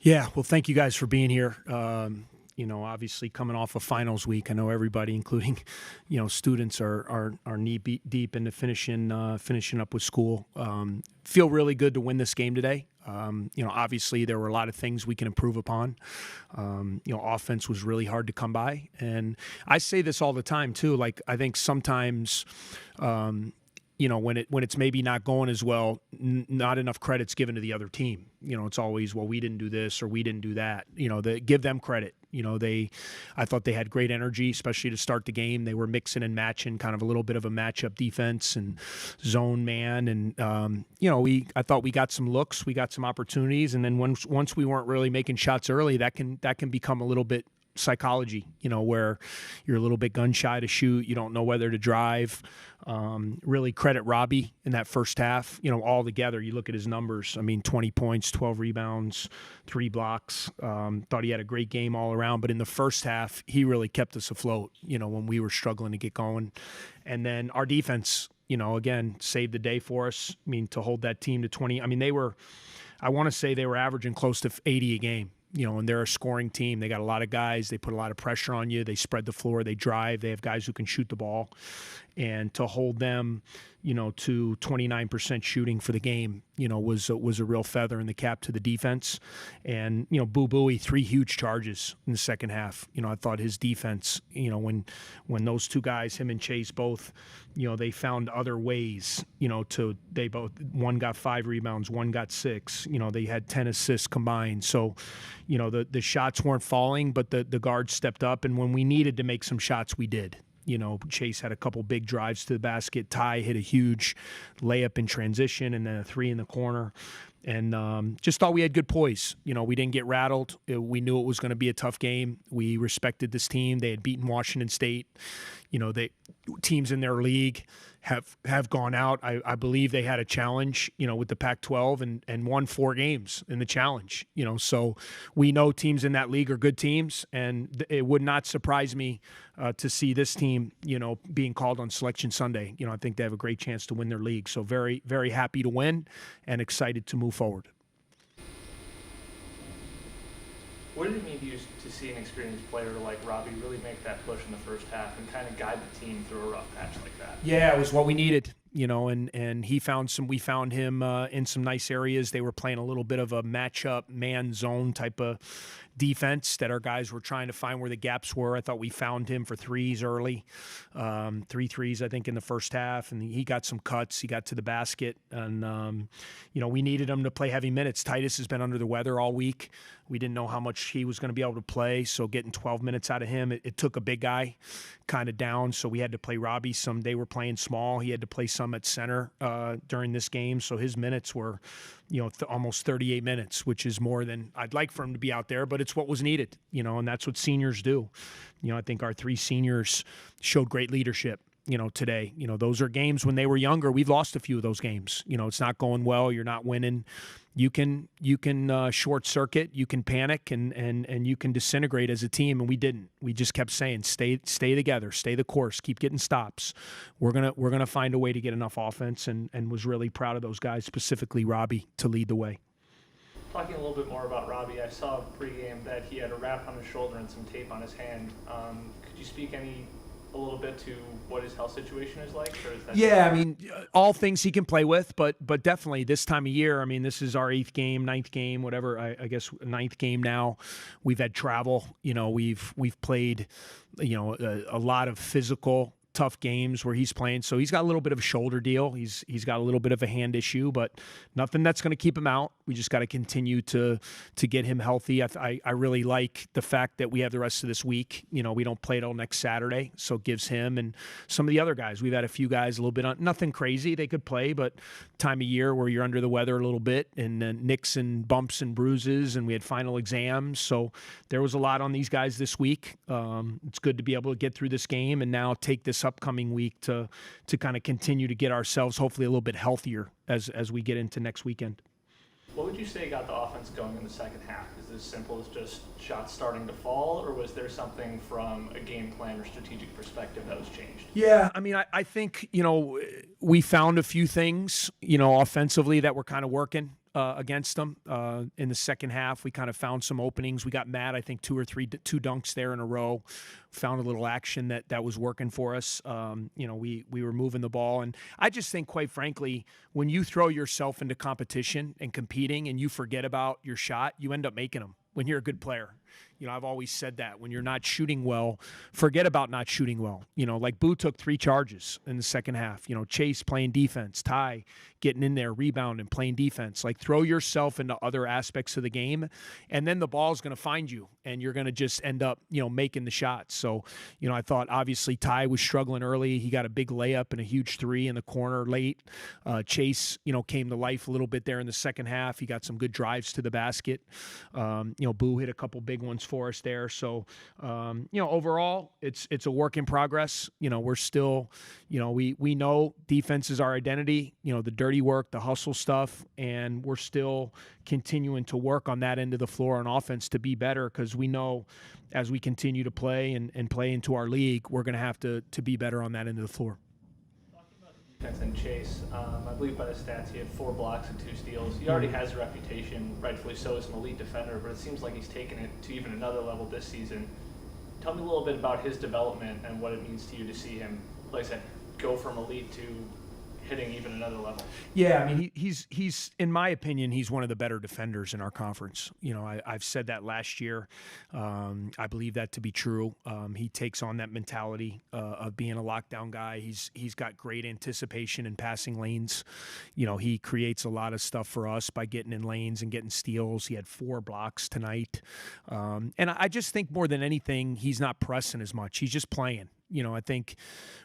Yeah, well, thank you guys for being here. Obviously coming off of finals week, I know everybody, including, students are deep into finishing up with school. Feel really good to win this game today. Obviously there were a lot of things we can improve upon. Offense was really hard to come by, and I say this all the time too. Like I think sometimes. When it's maybe not going as well, not enough credit's given to the other team. It's always, well, we didn't do this or we didn't do that. Give them credit. I thought they had great energy, especially to start the game. They were mixing and matching, kind of a little bit of a matchup defense and zone man, and I thought we got some looks, we got some opportunities, and then once we weren't really making shots early, that can become a little bit psychology, where you're a little bit gun shy to shoot. You don't know whether to drive. Really credit Robbie in that first half. All together, you look at his numbers. 20 points, 12 rebounds, 3 blocks. Thought he had a great game all around. But in the first half, he really kept us afloat, when we were struggling to get going. And then our defense, again, saved the day for us. To hold that team to 20. I want to say they were averaging close to 80 a game. And they're a scoring team. They got a lot of guys. They put a lot of pressure on you. They spread the floor. They drive. They have guys who can shoot the ball. And to hold them, to 29% shooting for the game, was a real feather in the cap to the defense. And, Boo Booey, 3 huge charges in the second half. I thought his defense, when those two guys, him and Chase both, they found other ways, one got 5 rebounds, one got 6, they had 10 assists combined. So, the shots weren't falling, but the guards stepped up. And when we needed to make some shots, we did. Chase had a couple big drives to the basket. Ty hit a huge layup in transition and then a 3 in the corner. And just thought we had good poise. We didn't get rattled. We knew it was going to be a tough game. We respected this team. They had beaten Washington State. Teams in their league have gone out. I believe they had a challenge, with the Pac-12 and won 4 games in the challenge. So we know teams in that league are good teams, and it would not surprise me to see this team, being called on Selection Sunday. I think they have a great chance to win their league. So very, very happy to win and excited to move forward. What did it mean to you to see an experienced player like Robbie really make that push in the first half and kind of guide the team through a rough patch like that? Yeah, it was what we needed, and we found him in some nice areas. They were playing a little bit of a matchup man zone type of defense that our guys were trying to find where the gaps were. I thought we found him for threes early, 3 threes, I think, in the first half, and he got some cuts. He got to the basket, and, we needed him to play heavy minutes. Titus has been under the weather all week. We didn't know how much he was going to be able to play, so getting 12 minutes out of him, it took a big guy kind of down, so we had to play Robbie some. They were playing small. He had to play some at center during this game, so his minutes were, almost 38 minutes, which is more than I'd like for him to be out there, but it's what was needed, and that's what seniors do. I think our 3 seniors showed great leadership. Today, those are games when they were younger. We've lost a few of those games. It's not going well. You're not winning. You can short circuit. You can panic and you can disintegrate as a team. And we didn't. We just kept saying, stay together, stay the course, keep getting stops. We're gonna find a way to get enough offense. And was really proud of those guys, specifically Robbie, to lead the way. Talking a little bit more about Robbie, I saw pregame that he had a wrap on his shoulder and some tape on his hand. Could you speak a little bit to what his health situation is like? Or is that Yeah, all things he can play with, but definitely this time of year, this is our 8th game, 9th game, whatever, I guess 9th game now. We've had travel, we've played, a lot of physical tough games where he's playing. So he's got a little bit of a shoulder deal. He's got a little bit of a hand issue, but nothing that's going to keep him out. We just got to continue to get him healthy. I really like the fact that we have the rest of this week. We don't play till next Saturday, so it gives him and some of the other guys. We've had a few guys a little bit on, nothing crazy they could play, but time of year where you're under the weather a little bit and nicks and bumps and bruises, and we had final exams. So there was a lot on these guys this week. It's good to be able to get through this game and now take this upcoming week to kind of continue to get ourselves hopefully a little bit healthier as we get into next weekend. What would you say got the offense going in the second half? Is it as simple as just shots starting to fall, or was there something from a game plan or strategic perspective that was changed? Yeah, I think, we found a few things, offensively that were kind of working. against them in the second half. We kind of found some openings. We got mad, I think, two dunks there in a row. Found a little action that was working for us. We were moving the ball. And I just think, quite frankly, when you throw yourself into competition and competing and you forget about your shot, you end up making them when you're a good player. I've always said that when you're not shooting well, forget about not shooting well. Like Boo took 3 charges in the second half. Chase playing defense, Ty getting in there, rebounding, playing defense. Like throw yourself into other aspects of the game, and then the ball's going to find you, and you're going to just end up, making the shots. So, I thought obviously Ty was struggling early. He got a big layup and a huge 3 in the corner late. Chase, came to life a little bit there in the second half. He got some good drives to the basket. Boo hit a couple big ones for us there. So, overall, it's a work in progress. We're still, we know defense is our identity, the dirty work, the hustle stuff, and we're still continuing to work on that end of the floor on offense to be better, because we know as we continue to play and play into our league, we're going to have to be better on that end of the floor. Defense and Chase, I believe by the stats he had 4 blocks and 2 steals. He already has a reputation, rightfully so, as an elite defender, but it seems like he's taken it to even another level this season. Tell me a little bit about his development and what it means to you to see him, like I said, go from elite to hitting even another level. Yeah, I mean, he's in my opinion, he's one of the better defenders in our conference. I've said that last year. I believe that to be true. He takes on that mentality of being a lockdown guy. He's got great anticipation in passing lanes. He creates a lot of stuff for us by getting in lanes and getting steals. He had 4 blocks tonight. And I just think more than anything, he's not pressing as much. He's just playing. I think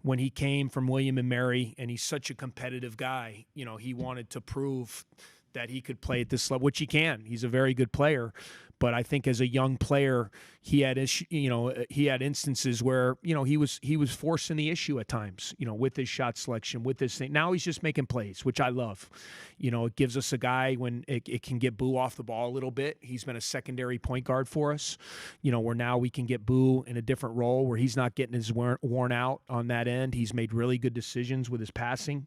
when he came from William and Mary, and he's such a competitive guy, he wanted to prove that he could play at this level, which he can. He's a very good player. But I think as a young player, he had instances where he was forcing the issue at times, with his shot selection, with this thing. Now he's just making plays, which I love. It gives us a guy when it can get Boo off the ball a little bit. He's been a secondary point guard for us, where now we can get Boo in a different role where he's not getting his worn out on that end. He's made really good decisions with his passing,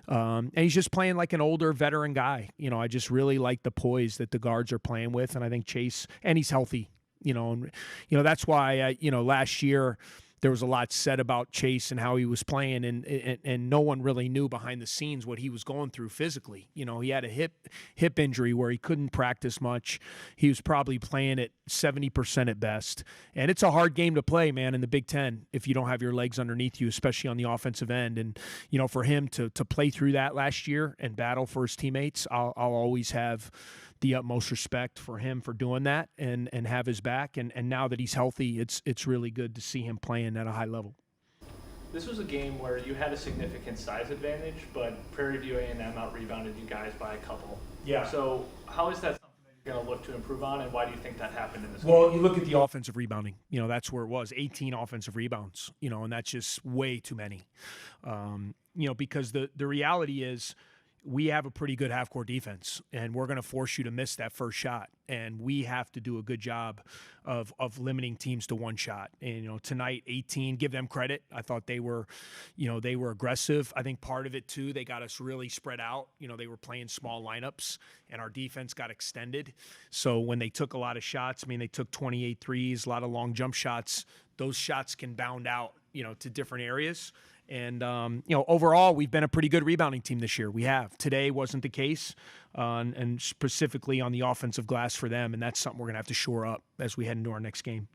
and he's just playing like an older veteran guy. I just really like the poise that the guards are playing with, and I think Chase. And he's healthy, that's why, last year there was a lot said about Chase and how he was playing, and no one really knew behind the scenes what he was going through physically. He had a hip injury where he couldn't practice much. He was probably playing at 70% at best. And it's a hard game to play, man, in the Big Ten if you don't have your legs underneath you, especially on the offensive end. And, for him to play through that last year and battle for his teammates, I'll always have the utmost respect for him for doing that and have his back. And now that he's healthy, it's really good to see him playing at a high level. This was a game where you had a significant size advantage, but Prairie View A&M out-rebounded you guys by a couple. Yeah. So how is that something that you're going to look to improve on, and why do you think that happened in this game? Well, you look at the offensive rebounding. That's where it was, 18 offensive rebounds, and that's just way too many. Because the reality is, we have a pretty good half-court defense, and we're going to force you to miss that first shot. And we have to do a good job of limiting teams to one shot. And, tonight, 18, give them credit. I thought they were aggressive. I think part of it, too, they got us really spread out. They were playing small lineups, and our defense got extended. So when they took a lot of shots, they took 28 threes, a lot of long jump shots. Those shots can bound out, to different areas. And, overall, we've been a pretty good rebounding team this year. We have. Today wasn't the case, and specifically on the offensive glass for them, and that's something we're going to have to shore up as we head into our next game.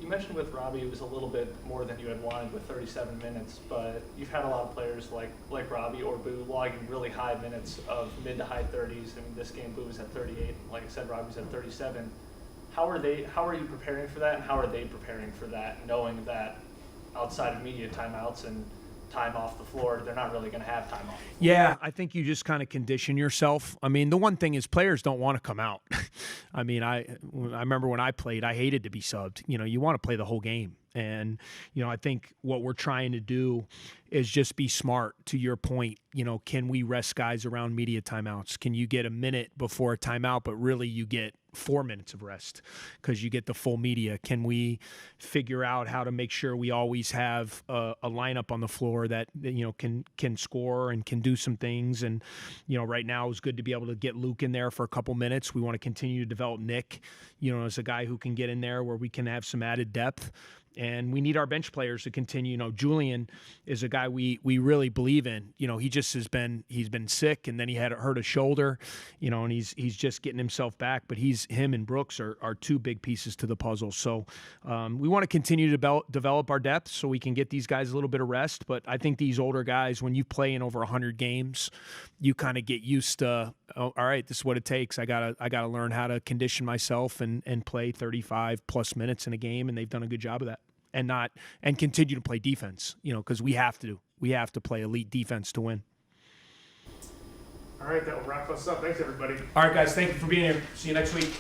You mentioned with Robbie it was a little bit more than you had wanted with 37 minutes, but you've had a lot of players like Robbie or Boo logging really high minutes of mid to high 30s. And this game, Boo was at 38. Like I said, Robbie's at 37. How are you preparing for that, and how are they preparing for that, knowing that outside of media timeouts and time off the floor, they're not really going to have time off the floor? Yeah, I think you just kind of condition yourself. The one thing is players don't want to come out. I remember when I played, I hated to be subbed. You want to play the whole game. And, I think what we're trying to do is just be smart. To your point, can we rest guys around media timeouts? Can you get a minute before a timeout, but really you get 4 minutes of rest because you get the full media? Can we figure out how to make sure we always have a lineup on the floor that can score and can do some things? And right now it's good to be able to get Luke in there for a couple minutes. We want to continue to develop Nick, as a guy who can get in there where we can have some added depth. And we need our bench players to continue. Julian is a guy we really believe in. He just he's been sick, and then he had hurt a shoulder, and he's just getting himself back. But him and Brooks are two big pieces to the puzzle. So we want to continue to develop our depth so we can get these guys a little bit of rest. But I think these older guys, when you play in over 100 games, you kind of get used to, all right, this is what it takes. I gotta learn how to condition myself and play 35 plus minutes in a game, and they've done a good job of that. And continue to play defense, because we have to play elite defense to win. All right, that will wrap us up. Thanks, everybody. All right, guys, thank you for being here. See you next week.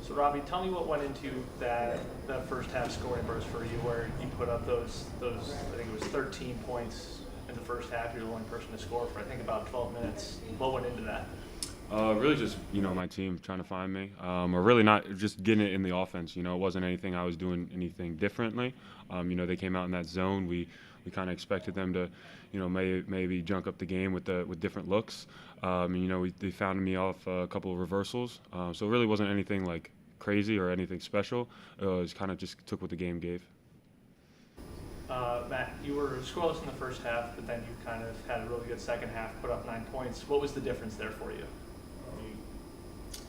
So Robbie, tell me what went into that first half scoring burst for you, where you put up those I think it was 13 points in the first half. You're the only person to score for I think about 12 minutes. What went into that? Really just, my team trying to find me, or really not just getting it in the offense. It wasn't anything I was doing anything differently. They came out in that zone. We kind of expected them to, maybe junk up the game with different looks. They found me off a couple of reversals. So it really wasn't anything like crazy or anything special. It was kind of just took what the game gave. Matt, you were scoreless in the first half, but then you kind of had a really good second half, put up 9 points. What was the difference there for you?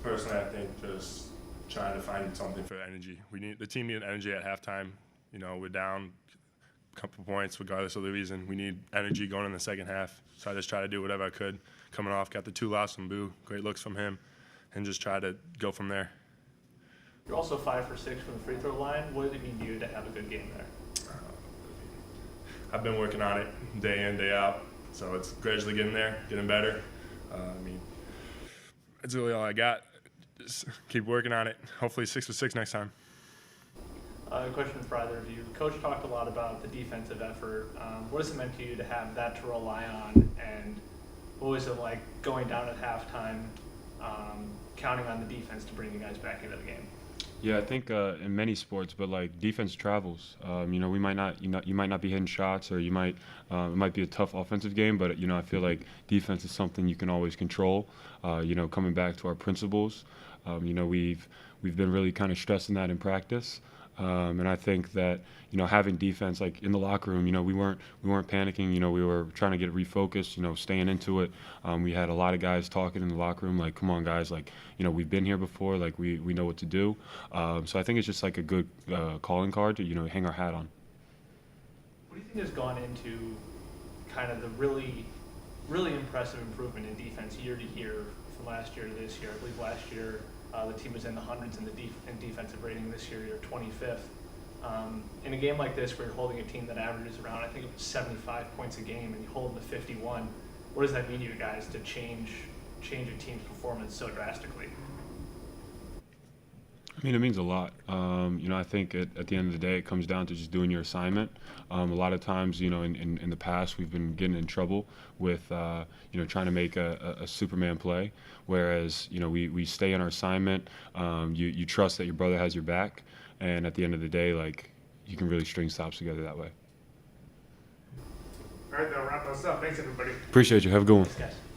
Personally, I think just trying to find something for energy. The team needed energy at halftime. We're down couple points regardless of the reason. We need energy going in the second half. So I just try to do whatever I could. Coming off, got the 2 lofts from Boo, great looks from him, and just try to go from there. You're also 5 for 6 from the free throw line. What did it mean to you to have a good game there? I've been working on it day in, day out, so it's gradually getting there, getting better. I mean, that's really all I got. Just keep working on it. Hopefully 6 for 6 next time. A question for either of you. Coach talked a lot about the defensive effort. What has it meant to you to have that to rely on, and what was it like going down at halftime, counting on the defense to bring you guys back into the game? Yeah, I think in many sports, but like defense travels. You know, we might not, you might not be hitting shots, or you might, it might be a tough offensive game, but you know, I feel like defense is something you can always control. You know, coming back to our principles, you know, we've been really kind of stressing that in practice. And I think that, you know, having defense, like in the locker room, you know, we weren't panicking. You know, we were trying to get refocused, you know, staying into it. We had a lot of guys talking in the locker room, like, come on, guys, like, you know, we've been here before, like, we know what to do. So I think it's just like a good calling card to, you know, hang our hat on. What do you think has gone into kind of the really impressive improvement in defense year to year from last year to this year? I believe last year the team was in the hundreds in defensive rating. This year you're 25th. In a game like this where you're holding a team that averages around, I think it was 75 points a game, and you hold them to 51, what does that mean to you guys to change a team's performance so drastically? I mean, it means a lot. You know, I think at the end of the day, it comes down to just doing your assignment. A lot of times, you know, in the past, we've been getting in trouble with, you know, trying to make a Superman play, whereas, you know, we stay on our assignment. You trust that your brother has your back, and at the end of the day, like, you can really string stops together that way. All right, that'll wrap us up. Thanks, everybody. Appreciate you. Have a good one. Thanks, guys.